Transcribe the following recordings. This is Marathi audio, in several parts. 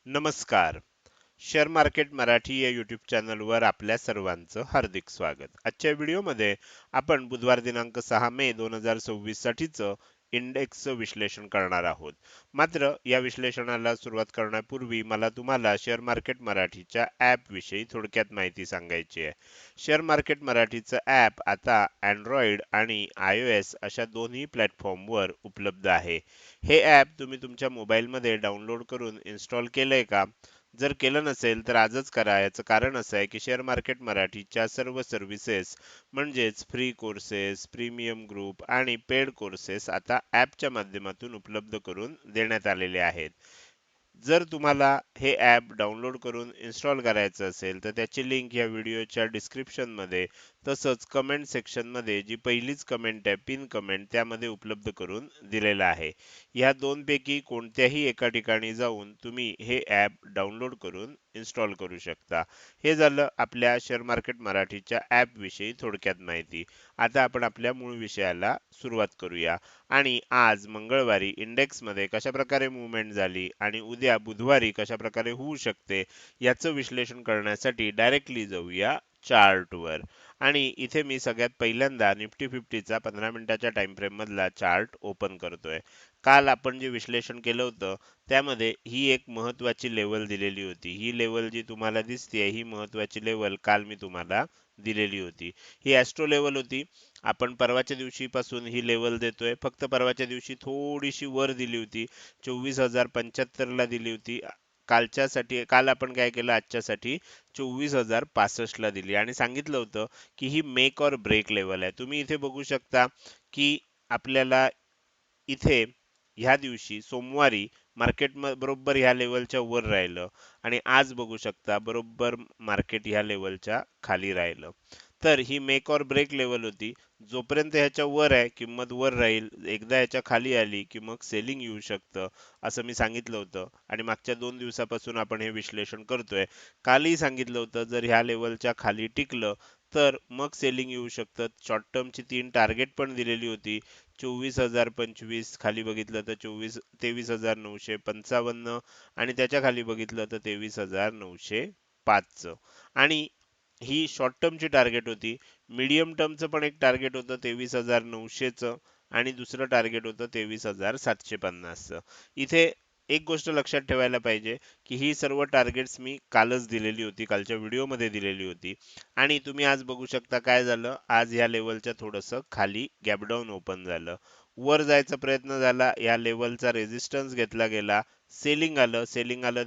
नमस्कार. शेअर मार्केट मराठी या यूट्यूब चॅनलवर आपल्या सर्वांचं हार्दिक स्वागत. आजच्या व्हिडिओमध्ये आपण बुधवार दिनांक 6 मे 2026 साठीचं इंडेक्सचं विश्लेषण करणार आहोत. मात्र या विश्लेषणाला सुरुवात करण्यापूर्वी मला तुम्हाला शेअर मार्केट मराठीच्या ॲप विषयी थोडक्यात माहिती सांगायची आहे. शेअर मार्केट मराठीचं ॲप आता Android आणि iOS अशा दोन्ही प्लॅटफॉर्मवर उपलब्ध आहे. हे ॲप तुम्ही तुमच्या मोबाईलमध्ये डाउनलोड करून इन्स्टॉल केलंय का? जर केलं नसेल तर आजच करा. याचं कारण असं आहे की शेअर मार्केट मराठीच्या सर्व सर्व्हिसेस म्हणजेच फ्री कोर्सेस, प्रीमियम ग्रुप आणि पेड कोर्सेस आता ॲपच्या माध्यमातून उपलब्ध करून देण्यात आलेले आहेत. जर तुम्हाला हे ॲप डाउनलोड करून इन्स्टॉल करायचं असेल तर त्याची लिंक या व्हिडिओच्या डिस्क्रिप्शनमध्ये तसंच कमेंट सेक्शनमध्ये जी पहिलीच कमेंट आहे पिन कमेंट त्यामध्ये उपलब्ध करून दिलेला आहे. या दोनपैकी कोणत्याही एका ठिकाणी जाऊन तुम्ही हे ॲप डाउनलोड करून इन्स्टॉल करू शकता. हे झालं आपल्या शेअर मार्केट मराठीच्या ॲप विषयी थोडक्यात माहिती. आता आपण आपल्या मूळ विषयाला सुरुवात करूया. आणि आज मंगळवारी इंडेक्समध्ये कशाप्रकारे मूव्हमेंट झाली आणि उद्या बुधवारी कशाप्रकारे होऊ शकते याचं विश्लेषण करण्यासाठी डायरेक्टली जाऊया चार्टवर. आणि इथे मी सगळ्यात पहिल्यांदा निफ्टी 50चा 15 मिनिटाच्या टाइम फ्रेम मधला चार्ट ओपन करतोय. काल आपण जे विश्लेषण केलं होतं त्यामध्ये ही एक महत्वाची लेवल दिलेली होती. ही लेवल जी तुम्हाला दिसते ही महत्वाची लेवल काल मी तुम्हाला दिलेली होती. ही ॲस्ट्रो लेवल होती. आपण परवाच्या दिवशीपासून ही लेवल देतोय. फक्त परवाच्या दिवशी थोडीशी वर दिली होती. 24,075 ला दिली होती. कालच्यासाठी काल आपण काय केलं आजच्यासाठी 24,065 ला दिली आणि सांगितलं होतं की ही मेक ऑर ब्रेक लेवल आहे. तुम्ही इथे बघू शकता की आपल्याला इथे ह्या दिवशी सोमवारी मार्केट बरोबर ह्या लेवलच्या वर राहिलं आणि आज बघू शकता बरोबर मार्केट ह्या लेवलच्या खाली राहिलं. तर ही मेक ऑर ब्रेक लेवल होती. जोपर्यंत ह्याच्या वर आहे किंमत वर राहील, एकदा ह्याच्या खाली आली की मग सेलिंग येऊ शकतं असं मी सांगितलं होतं आणि मागच्या 2 दिवसापासून आपण हे विश्लेषण करतोय. कालही सांगितलं होतं जर ह्या लेवलच्या खाली टिकलं तर मग सेलिंग येऊ शकतं. शॉर्ट टर्मची 3 टार्गेट पण दिलेली होती. 24,025 खाली बघितलं तर 23,955 आणि त्याच्या खाली बघितलं तर 23,905 आणि ही शॉर्ट टर्मची टार्गेट होती. मीडियम टर्मचं पण एक टार्गेट होतं 23,900चं आणि दुसरं टार्गेट होतं 23,750चं. इथे एक गोष्ट लक्षात ठेवायला पाहिजे की ही सर्व टार्गेट्स मी कालच दिलेली होती, कालच्या व्हिडिओमध्ये दिलेली होती आणि तुम्ही आज बघू शकता काय झालं. आज या लेवलच्या थोडंसं खाली गॅप डाऊन ओपन झालं. वर जायचा प्रयत्न झाला, या लेवलचा रेझिस्टन्स घेतला गेला, सेलिंग आलं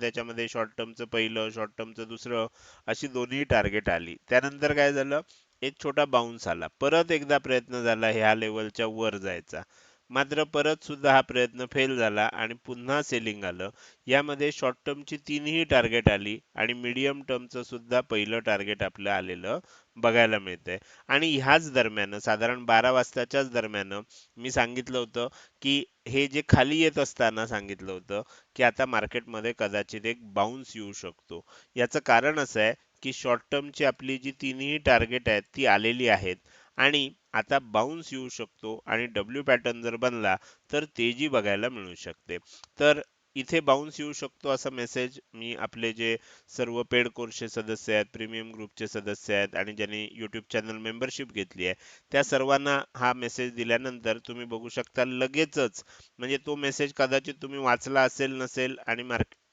त्याच्यामध्ये शॉर्ट टर्मचं पहिलं, शॉर्ट टर्मचं दुसरं अशी दोन्ही टार्गेट आली. त्यानंतर काय झालं, एक छोटा बाउन्स आला. परत एकदा प्रयत्न झाला ह्या लेवलच्या वर जायचा. मात्र परत सुद्धा हा प्रयत्न फेल झाला आणि पुन्हा सेलिंग आलं. यामध्ये शॉर्ट टर्मची तीनही टार्गेट आली आणि मीडियम टर्मचं सुद्धा पहिलं टार्गेट आपलं आलेलं बघायला मिळतंय. आणि ह्याच दरम्यान साधारण 12 वाजताच्याच दरम्यान मी सांगितलं होतं की हे जे खाली येत असताना सांगितलं होतं की आता मार्केटमध्ये कदाचित एक बाउन्स येऊ शकतो. याचं कारण असं आहे की शॉर्ट टर्मची आपली जी तिन्ही टार्गेट आहेत ती आलेली आहेत आणि आता बाउन्स येऊ शकतो आणि डब्ल्यू पॅटर्न जर बनला तर तेजी बघायला मिळू शकते. तर इथे बाउन्स येऊ शकतो असा मेसेज मी आपले जे सर्व पेड कोर्सचे सदस्य आहेत, प्रीमियम ग्रुपचे सदस्य आहेत आणि ज्यांनी YouTube चॅनल मेंबरशिप घेतली आहे, त्या सर्वांना हा मेसेज दिल्यानंतर तुम्ही बघू शकता लगेचच म्हणजे तो मेसेज कदाचित तुम्ही वाचला असेल नसेल आणि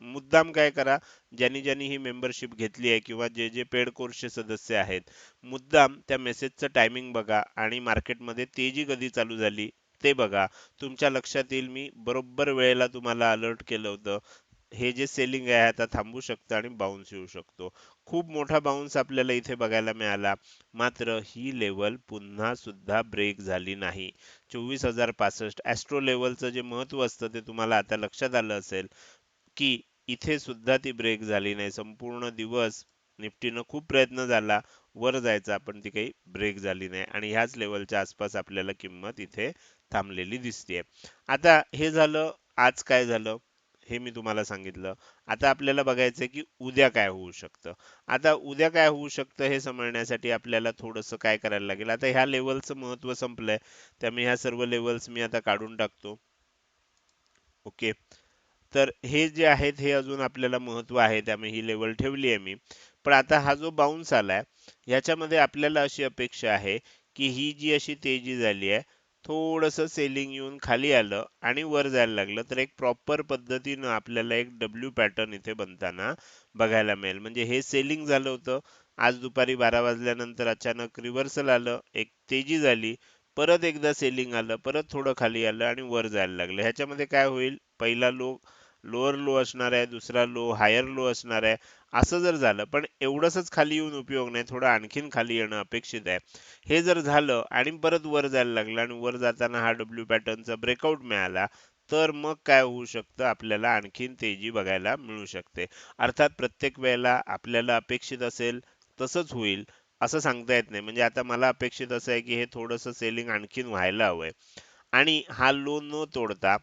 मुद्दाम काय करा, ज्यांनी ज्यांनी ही मेंबरशिप घेतली आहे किंवा जे जे पेड कोर्सचे सदस्य आहेत, मुद्दाम त्या मेसेजचं टायमिंग बघा आणि मार्केटमध्ये तेजी कधी चालू झाली ते बघा. तुमच्या लक्षात येईल मी बरोबर वेळेला तुम्हाला अलर्ट केलं होतं. हे जे सेलिंग आहे आता थांबू शकतं आणि बाउन्स येऊ शकतो. खूप मोठा बाउन्स आपल्याला इथे बघायला मिळाला. मात्र ही लेवल पुन्हा सुद्धा ब्रेक झाली नाही. 24,065 ॲस्ट्रो लेवलचं जे महत्त्व असतं ते तुम्हाला आता लक्षात आलं असेल की इथे सुद्धा ती ब्रेक झाली नाही. संपूर्ण दिवस निफ्टीनं खूप प्रयत्न झाला वर जायचा पण ती काही ब्रेक झाली नाही आणि ह्याच लेवलच्या आसपास आपल्याला किंमत इथे थांबलेली दिसतेय. आता हे झालं आज काय झालं हे मी तुम्हाला सांगितलं. आता आपल्याला बघायचंय की उद्या काय होऊ शकतं. आता उद्या काय होऊ शकतं हे समजण्यासाठी आपल्याला थोडंसं काय करायला लागेल. आता ह्या लेवलचं महत्त्व संपलंय त्यामुळे ह्या सर्व लेवल्स मी आता काढून टाकतो. ओके. तर हे जे आहेत हे अजून आपल्याला महत्व आहे, त्यामुळे ही लेवल ठेवली आहे मी. पण आता हा जो बाउन्स आलाय, ह्याच्यामध्ये आपल्याला अशी अपेक्षा आहे, की ही जी अशी तेजी झाली आहे, थोडंसं सेलिंग येऊन खाली आलं आणि वर जायला लागलं, तर एक प्रॉपर पद्धतीनं आपल्याला एक डब्ल्यू पॅटर्न इथे बनताना बघायला मिळेल. म्हणजे हे सेलिंग झालं होतं. आज दुपारी 12 वाजल्यानंतर अचानक रिव्हर्सल आलं, एक तेजी झाली, परत एकदा सेलिंग आलं, परत थोडं खाली आलं आणि वर जायला लागलं. ह्याच्यामध्ये काय होईल, पहिला लो लोअर लो असणार आहे, दुसरा लो हायर लो असणार आहे. असं जर झालं, पण एवढंसच खाली येऊन उपयोग नाही, थोडं आणखीन खाली येणं अपेक्षित आहे. हे जर झालं आणि परत वर जायला लागलं आणि वर जाताना हा डब्ल्यू पॅटर्नचा ब्रेकआउट मिळाला, तर मग काय होऊ शकतं, आपल्याला आणखीन तेजी बघायला मिळू शकते. अर्थात प्रत्येक वेळेला आपल्याला अपेक्षित असेल तसंच होईल असं सांगता येत नाही. म्हणजे आता मला अपेक्षित असं आहे, की हे थोडंसं सेलिंग आणखीन व्हायला हवंय आणि हा लो न तोडता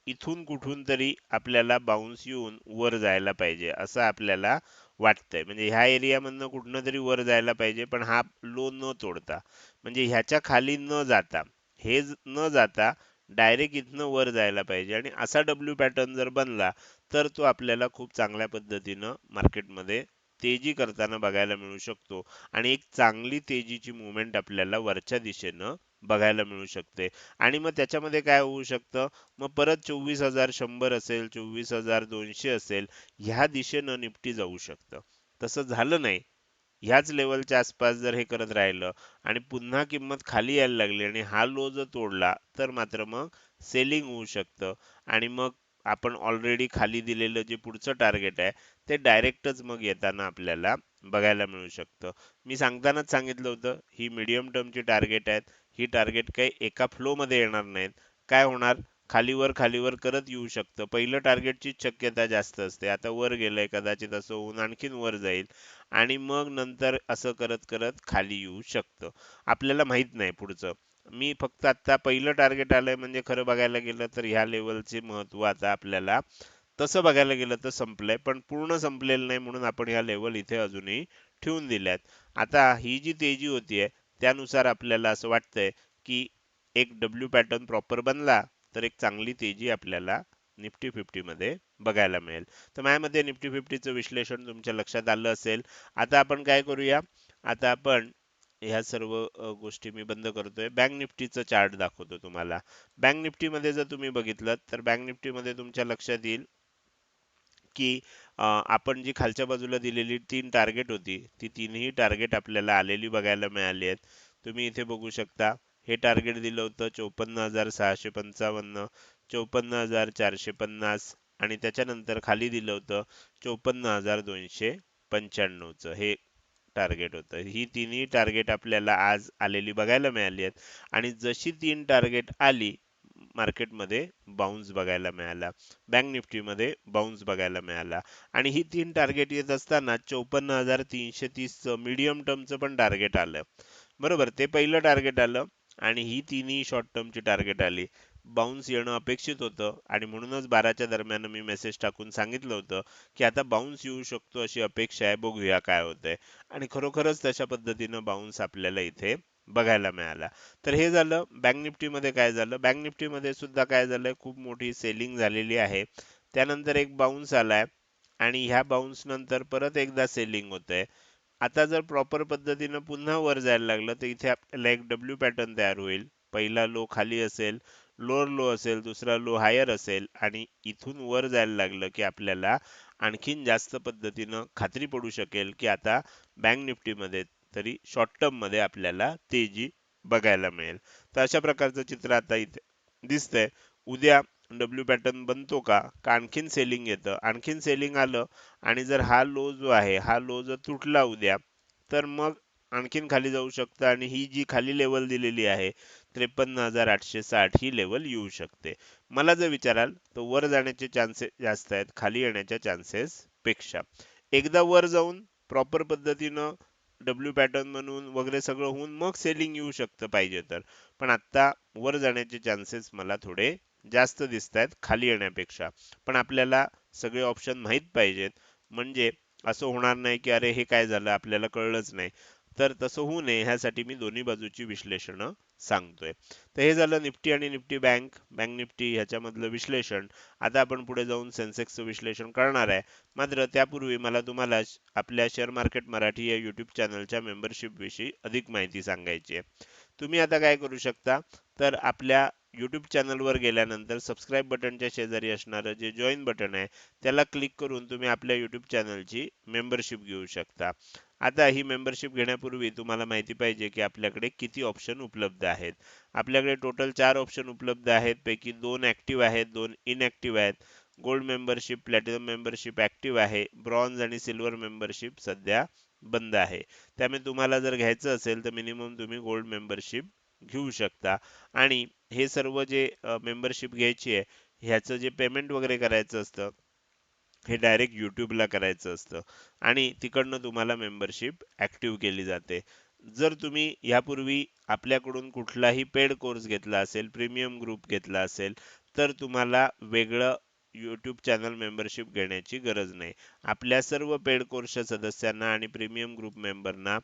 इथून कुठून तरी आपल्याला बाउन्स येऊन वर जायला पाहिजे असं आपल्याला वाटतंय. म्हणजे ह्या एरियामधनं कुठनं तरी वर जायला पाहिजे, पण हा लो न तोडता, म्हणजे ह्याच्या खाली न जाता, न जाता डायरेक्ट इथनं वर जायला पाहिजे. आणि असा डब्ल्यू पॅटर्न जर बनला, तर तो आपल्याला खूप चांगल्या पद्धतीनं मार्केटमध्ये तेजी करताना बघायला मिळू शकतो आणि एक चांगली तेजीची मुवमेंट आपल्याला वरच्या दिशेनं बघायला मिळू शकते. आणि मग त्याच्यामध्ये काय होऊ शकतं, मग परत 24,100 असेल, 24,200 असेल, ह्या दिशेनं निफ्टी जाऊ शकतं. तसं झालं नाही, ह्याच लेवलच्या आसपास जर हे करत राहिलं आणि पुन्हा किंमत खाली यायला लागली आणि हा लो जर तोडला, तर मात्र मग सेलिंग होऊ शकतं आणि मग आपण ऑलरेडी खाली दिलेलं जे पुढचं टार्गेट आहे, ते डायरेक्टच मग येताना आपल्याला बघायला मिळू शकतं. मी सांगतानाच सांगितलं होतं, ही मीडियम टर्मची टार्गेट आहेत. ही टार्गेट काही एका फ्लोमध्ये येणार नाहीत. काय होणार, खालीवर खालीवर करत येऊ शकतं. पहिलं टार्गेटची शक्यता जास्त असते. आता वर गेलंय, कदाचित असं होऊन आणखीन वर जाईल आणि मग नंतर असं करत करत खाली येऊ शकतं. आपल्याला माहित नाही पुढचं. मी फक्त आता पहिलं टार्गेट आलंय, म्हणजे खरं बघायला गेलं तर ह्या लेवलचे महत्व आता आपल्याला तसं बघायला गेलं तर संपलंय, पण पूर्ण संपलेलं नाही, म्हणून आपण ह्या लेवल इथे अजूनही ठेवून दिल्यात. आता ही जी तेजी होतीये, त्यानुसार आपल्याला असं वाटतंय, की एक डब्ल्यू पॅटर्न प्रॉपर बनला, तर एक चांगली तेजी आपल्याला निफ्टी 50 मध्ये बघायला मिळेल. तर माझ्या निफ्टी 50चं विश्लेषण तुमच्या लक्षात आलं असेल. आता आपण काय करूया, आता आपण ह्या सर्व गोष्टी मी बंद करतोय. बँक निफ्टीचं चार्ट दाखवतो तुम्हाला. बँक निफ्टीमध्ये जर तुम्ही बघितलं, तर बँक निफ्टीमध्ये तुमच्या लक्षात येईल, की आपण जी खालच्या बाजूला दिलेली 3 टार्गेट होती, ती तीनही टार्गेट आपल्याला आलेली बघायला मिळाली आहेत. तुम्ही इथे बघू शकता, हे टार्गेट दिलं होतं 54,655, 54,450 आणि त्याच्यानंतर खाली दिलं होतं 54,295 चं हे टार्गेट होतं. ही तिन्ही टार्गेट आपल्याला आज आलेली बघायला मिळाली आहेत आणि जशी 3 टार्गेट आली, मार्केटमध्ये बाउन्स बघायला मिळाला. बँक निफ्टीमध्ये बाउन्स बघायला मिळाला आणि ही 3 टार्गेट येत असताना 54,330 चं मीडियम टर्मचं पण टार्गेट आलं. बरोबर, ते पहिलं टार्गेट आलं आणि ही तिन्ही शॉर्ट टर्मची टार्गेट आली. बाउन्स येणं अपेक्षित होतं आणि म्हणूनच 12च्या दरम्यान मी मेसेज टाकून सांगितलं होतं, की आता बाउन्स येऊ शकतो अशी अपेक्षा आहे, बघूया काय होतंय. आणि खरोखरच तशा पद्धतीनं बाउन्स आपल्याला इथे बघायला मिळाला. तर हे झालं. बँक निफ्टीमध्ये काय झालं, बँक निफ्टीमध्ये सुद्धा काय झालंय, खूप मोठी सेलिंग झालेली आहे. त्यानंतर एक बाउन्स आलाय आणि ह्या बाउन्स नंतर परत एकदा सेलिंग होतंय. आता जर प्रॉपर पद्धतीनं पुन्हा वर जायला लागलं, तर इथे आपल्याला एक डब्ल्यू पॅटर्न तयार होईल. पहिला लो खाली असेल, लोअर लो असेल, दुसरा लो हायर असेल आणि इथून वर जायला लागलं, की आपल्याला आणखीन जास्त पद्धतीनं खात्री पडू शकेल, की आता बँक निफ्टीमध्ये तरी शॉर्ट टर्म मध्ये आपल्याला तेजी बघायला मिळेल. तर अशा प्रकारचं चित्र आता इथे दिसतंय. उद्या डब्ल्यू पॅटर्न बनतो का, का आणखीन सेलिंग येतं, आणखीन सेलिंग आलं आणि जर हा लो जो आहे, हा लो जर तुटला उद्या, तर मग आणखीन खाली जाऊ शकतं आणि ही जी खाली लेवल दिलेली आहे 53,860 ही लेवल येऊ शकते. मला जर विचाराल, तर वर जाण्याचे चान्सेस जास्त आहेत खाली येण्याच्या चान्सेस पेक्षा. एकदा वर जाऊन प्रॉपर पद्धतीनं डब्ल्यू पॅटर्न बनवून वगैरे सगळं होऊन मग सेलिंग येऊ शकतं पाहिजे तर. पण आता वर जाण्याचे चान्सेस मला थोडे जास्त दिसत आहेत खाली येण्यापेक्षा. पण आपल्याला सगळे ऑप्शन माहित पाहिजेत, म्हणजे असं होणार नाही की अरे हे काय झालं आपल्याला कळलंच नाही. तर तसं होऊ नये ह्यासाठी मी दोन्ही बाजूची विश्लेषणं सांगतोय. तर हे झालं निफ्टी आणि निफ्टी बँक बँक निफ्टी ह्याच्यामधलं विश्लेषण. आता आपण पुढे जाऊन सेन्सेक्सचं विश्लेषण करणार आहे. मात्र त्यापूर्वी मला तुम्हाला आपल्या शेअर मार्केट मराठी या युट्यूब चॅनलच्या मेंबरशिप विषयी अधिक माहिती सांगायची आहे. तुम्ही आता काय करू शकता, तर आपल्या YouTube चॅनलवर गेल्यानंतर सबस्क्राईब बटनच्या शेजारी असणारं जे जॉईन बटन आहे त्याला क्लिक करून तुम्ही आपल्या YouTube चॅनलची मेंबरशिप घेऊ शकता. आता ही मेंबरशिप घेण्यापूर्वी तुम्हाला माहिती पाहिजे की आपल्याकडे किती ऑप्शन उपलब्ध आहेत. आपल्याकडे टोटल 4 ऑप्शन उपलब्ध आहेत. पैकी 2 ऍक्टिव्ह आहेत, 2 इनऍक्टिव्ह आहेत. Gold membership, platinum membership active आहे. ब्रॉन्झ आणि सिल्वर मेंबरशिप सध्या बंद आहे. त्यामुळे तुम्हाला जर घ्यायचं असेल तर मिनिमम तुम्ही गोल्ड मेंबरशिप घेऊ शकता. आणि हे सर्व जे मेंबरशिप घ्यायची आहे ह्याचं जे पेमेंट वगैरे करायचं असतं हे डायरेक्ट यूट्यूबला करायचं असतं आणि तिकडनं तुम्हाला मेंबरशिप ऍक्टिव्ह केली जाते. जर तुम्ही यापूर्वी आपल्याकडून कुठलाही पेड कोर्स घेतला असेल, प्रीमियम ग्रुप घेतला असेल, तर तुम्हाला वेगळं यूट्यूब चॅनल मेंबरशिप घेण्याची गरज नाही. आपल्या सर्व पेड कोर्सच्या सदस्यांना आणि प्रीमियम ग्रुप मेंबरना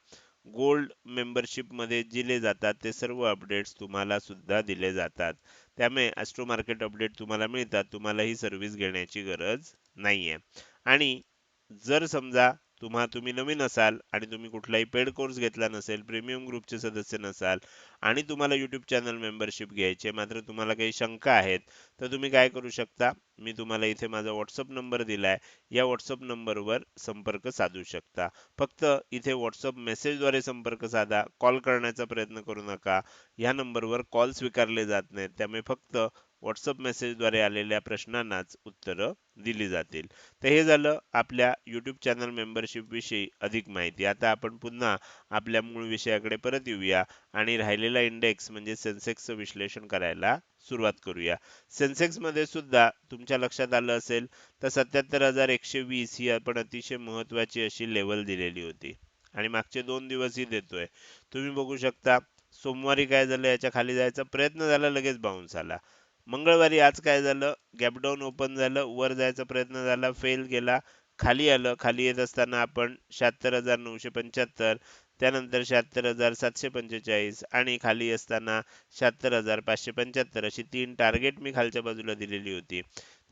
गोल्ड मेंबरशिप मध्ये दिले जातात ते सर्व अपडेट्स तुम्हाला सुद्धा दिले जातात. त्यामुळे ॲस्ट्रो मार्केट अपडेट तुम्हाला मिळतात. तुम्हाला ही सर्व्हिस घेण्याची गरज नाहीये. आणि जर समजा तुम्ही नवीन असाल आणि तुम्ही कुठलाही पेड कोर्स घेतला नसेल, प्रीमियम ग्रुपचे सदस्य नसाल आणि तुम्हाला YouTube चॅनल मेंबरशिप घ्यायची आहे, मात्र तुम्हाला काही शंका आहेत, तर तुम्ही काय करू शकता, मी तुम्हाला इथे माझा WhatsApp नंबर दिलाय. या WhatsApp नंबरवर संपर्क साधू शकता. फक्त इथे WhatsApp मेसेजद्वारे संपर्क साधा, कॉल करण्याचा प्रयत्न करू नका. ह्या नंबरवर कॉल स्वीकारले जात नाहीत. त्यामुळे फक्त WhatsApp मेसेजद्वारे आलेल्या प्रश्नांनाच उत्तरं दिली जातील. तर हे झालं आपल्या YouTube चॅनल मेंबरशिप विषयी अधिक माहिती. आता आपण पुन्हा आपल्या मूळ विषयाकडे परत येऊया आणि राहिलेला इंडेक्स म्हणजे सेन्सेक्सचं विश्लेषण करायला सुरुवात करूया. सेन्सेक्स मध्ये सुद्धा तुमच्या लक्षात आलं असेल तर 77,120 ही आपण अतिशय महत्वाची अशी लेवल दिलेली होती आणि मागचे 2 दिवसही देतोय. तुम्ही बघू शकता सोमवारी काय झालं, याच्या खाली जायचा प्रयत्न झाला, लगेच बाउन्स आला. मंगळवारी आज काय झालं, गॅपडाऊन ओपन झालं, वर जायचा प्रयत्न झाला, फेल गेला, खाली आलं. खाली येत असताना आपण 76,975, त्यानंतर 76,745 आणि खाली असताना 76,575 अशी 3 टार्गेट मी खालच्या बाजूला दिलेली होती.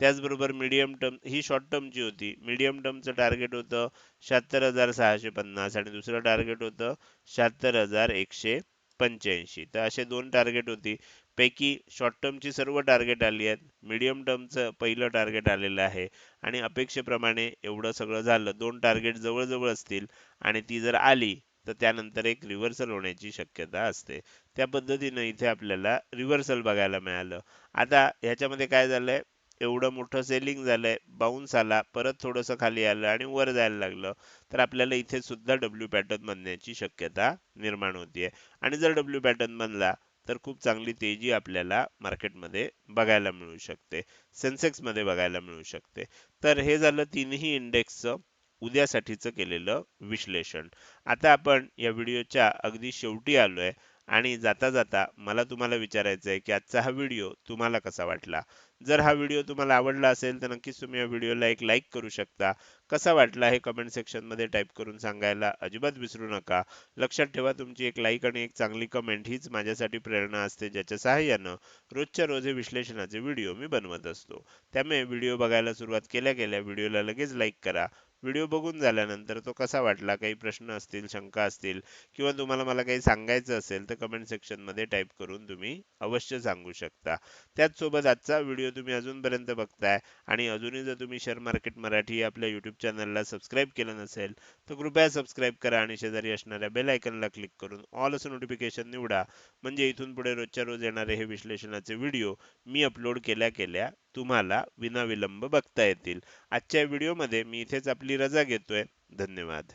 त्याचबरोबर मीडियम टर्म ही शॉर्ट टर्मची होती. मीडियम टर्मचं टार्गेट होतं 76,650 आणि दुसरं टार्गेट होतं 76,185. तर असे 2 टार्गेट होती. पैकी शॉर्ट टर्मची सर्व टार्गेट आली आहेत. मीडियम टर्मचं पहिलं टार्गेट आलेलं आहे आणि अपेक्षेप्रमाणे एवढं सगळं झालं. 2 टार्गेट जवळ असतील आणि ती जर आली तर त्यानंतर एक रिव्हर्सल होण्याची शक्यता असते. त्या पद्धतीनं इथे आपल्याला रिव्हर्सल बघायला मिळालं. आता ह्याच्यामध्ये काय झालंय, एवढं मोठं सेलिंग झालंय, बाउन्स आला, परत थोडंसं खाली आलं आणि वर जायला लागलं, तर आपल्याला इथे सुद्धा डब्ल्यू पॅटर्न बनण्याची शक्यता निर्माण होतीये. आणि जर डब्ल्यू पॅटर्न बनला तर खूप चांगली तेजी आपल्याला मार्केटमध्ये बघायला मिळू शकते, सेन्सेक्समध्ये बघायला मिळू शकते. तर हे झालं तिन्ही इंडेक्सचं उद्यासाठीचं केलेलं विश्लेषण. आता आपण या व्हिडिओच्या अगदी शेवटी आलोय आणि जाता जाता मला तुम्हाला विचारायचं आहे की आजचा हा व्हिडिओ तुम्हाला कसा वाटला. जर हा व्हिडिओ तुम्हाला आवडला असेल तर नक्कीच तुम्ही या व्हिडिओला एक लाईक करू शकता. कसा वाटला हे कमेंट सेक्शन मध्ये टाईप करून सांगायला अजिबात विसरू नका. लक्षात ठेवा, तुमची एक लाईक आणि एक चांगली कमेंट हीच माझ्यासाठी प्रेरणा असते, ज्याच्या सहाय्यानं रोजच्या रोज हे विश्लेषणाचे व्हिडिओ मी बनवत असतो. त्यामुळे व्हिडिओ बघायला सुरुवात केल्या केल्या व्हिडिओला लगेच लाईक करा. व्हिडिओ बघून झाल्यानंतर तो कसा वाटला, काही प्रश्न असतील, शंका असतील किंवा तुम्हाला मला काही सांगायचं असेल तर कमेंट सेक्शन मध्ये टाईप करून तुम्ही अवश्य सांगू शकता. त्याचसोबत आजचा व्हिडिओ तुम्ही अजूनपर्यंत बघताय आणि अजूनही जर तुम्ही शेअर मार्केट मराठी या आपल्या युट्यूब चॅनलला सबस्क्राईब केलं नसेल तर कृपया सबस्क्राईब करा आणि शेजारी असणाऱ्या बेल आयकॉनला क्लिक करून ऑल असं नोटिफिकेशन निवडा. म्हणजे इथून पुढे रोजच्या रोज येणारे हे विश्लेषणाचे व्हिडिओ मी अपलोड केल्या केल्या तुम्हाला विनाविलंब बघता येतील. आजच्या व्हिडिओमध्ये मी इथेच आपली रजा घेतोय. धन्यवाद.